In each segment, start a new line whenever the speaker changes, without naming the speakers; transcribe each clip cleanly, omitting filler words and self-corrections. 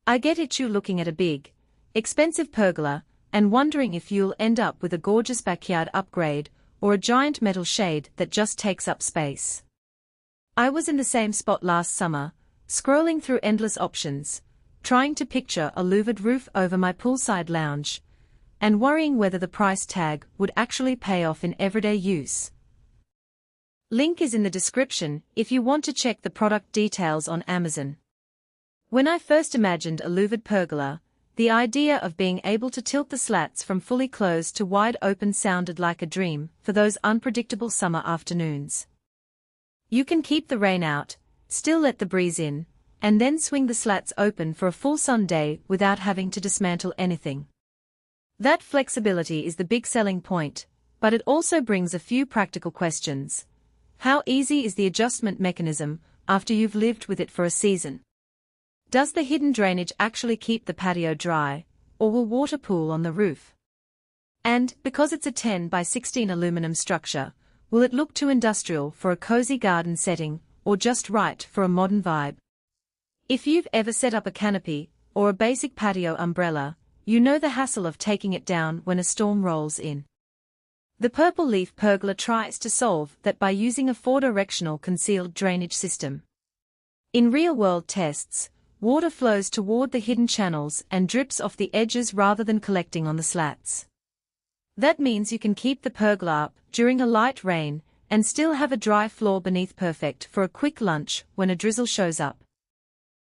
I get it, you looking at a big, expensive pergola and wondering if you'll end up with a gorgeous backyard upgrade or a giant metal shade that just takes up space. I was in the same spot last summer, scrolling through endless options, trying to picture a louvered roof over my poolside lounge, and worrying whether the price tag would actually pay off in everyday use. Link is in the description if you want to check the product details on Amazon. When I first imagined a louvered pergola, the idea of being able to tilt the slats from fully closed to wide open sounded like a dream for those unpredictable summer afternoons. You can keep the rain out, still let the breeze in, and then swing the slats open for a full sun day without having to dismantle anything. That flexibility is the big selling point, but it also brings a few practical questions. How easy is the adjustment mechanism after you've lived with it for a season? Does the hidden drainage actually keep the patio dry, or will water pool on the roof? And, because it's a 10 by 16 aluminum structure, will it look too industrial for a cozy garden setting, or just right for a modern vibe? If you've ever set up a canopy, or a basic patio umbrella, you know the hassle of taking it down when a storm rolls in. The purple leaf pergola tries to solve that by using a 4-directional concealed drainage system. In real-world tests, water flows toward the hidden channels and drips off the edges rather than collecting on the slats. That means you can keep the pergola up during a light rain and still have a dry floor beneath, perfect for a quick lunch when a drizzle shows up.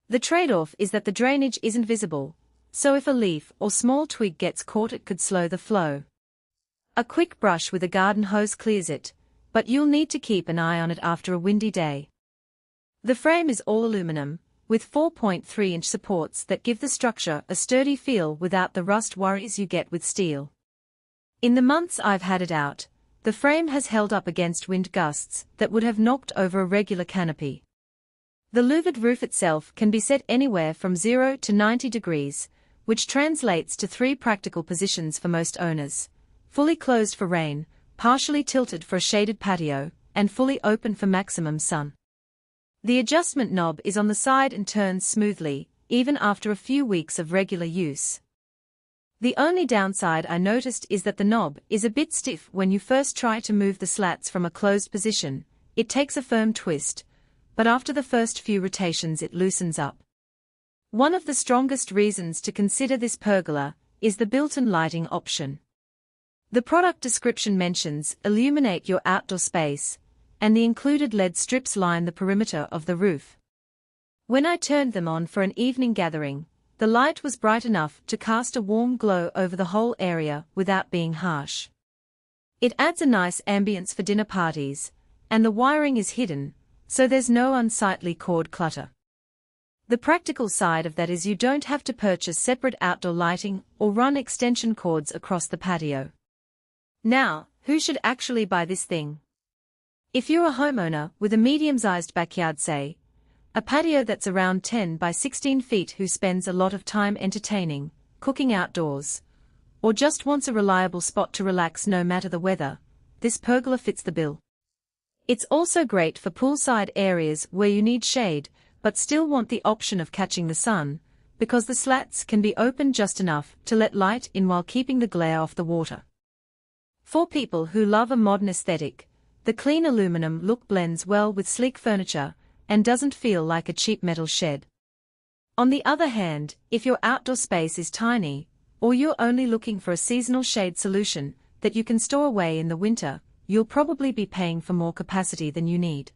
The trade-off is that the drainage isn't visible, so if a leaf or small twig gets caught it could slow the flow. A quick brush with a garden hose clears it, but you'll need to keep an eye on it after a windy day. The frame is all aluminum, with 4.3-inch supports that give the structure a sturdy feel without the rust worries you get with steel. In the months I've had it out, the frame has held up against wind gusts that would have knocked over a regular canopy. The louvered roof itself can be set anywhere from 0 to 90 degrees, which translates to 3 practical positions for most owners: fully closed for rain, partially tilted for a shaded patio, and fully open for maximum sun. The adjustment knob is on the side and turns smoothly, even after a few weeks of regular use. The only downside I noticed is that the knob is a bit stiff when you first try to move the slats from a closed position. It takes a firm twist, but after the first few rotations it loosens up. One of the strongest reasons to consider this pergola is the built-in lighting option. The product description mentions Illuminate your outdoor space, and the included LED strips line the perimeter of the roof. When I turned them on for an evening gathering, the light was bright enough to cast a warm glow over the whole area without being harsh. It adds a nice ambience for dinner parties, and the wiring is hidden, so there's no unsightly cord clutter. The practical side of that is you don't have to purchase separate outdoor lighting or run extension cords across the patio. Now, who should actually buy this thing? If you're a homeowner with a medium-sized backyard, say, a patio that's around 10 by 16 feet, who spends a lot of time entertaining, cooking outdoors, or just wants a reliable spot to relax no matter the weather, this pergola fits the bill. It's also great for poolside areas where you need shade, but still want the option of catching the sun, because the slats can be opened just enough to let light in while keeping the glare off the water. For people who love a modern aesthetic, the clean aluminum look blends well with sleek furniture and doesn't feel like a cheap metal shed. On the other hand, if your outdoor space is tiny, or you're only looking for a seasonal shade solution that you can store away in the winter, you'll probably be paying for more capacity than you need.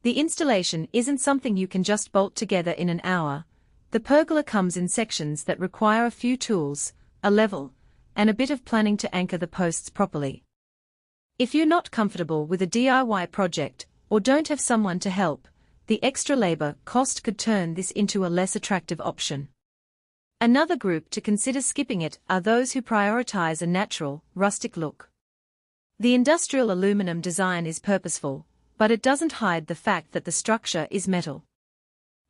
The installation isn't something you can just bolt together in an hour. The pergola comes in sections that require a few tools, a level, and a bit of planning to anchor the posts properly. If you're not comfortable with a DIY project, or don't have someone to help, the extra labor cost could turn this into a less attractive option. Another group to consider skipping it are those who prioritize a natural, rustic look. The industrial aluminum design is purposeful, but it doesn't hide the fact that the structure is metal.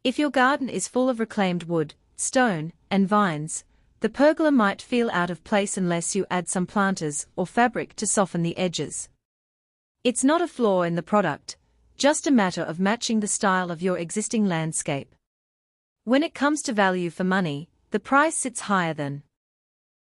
If your garden is full of reclaimed wood, stone, and vines, the pergola might feel out of place unless you add some planters or fabric to soften the edges. It's not a flaw in the product, just a matter of matching the style of your existing landscape. When it comes to value for money, the price sits higher than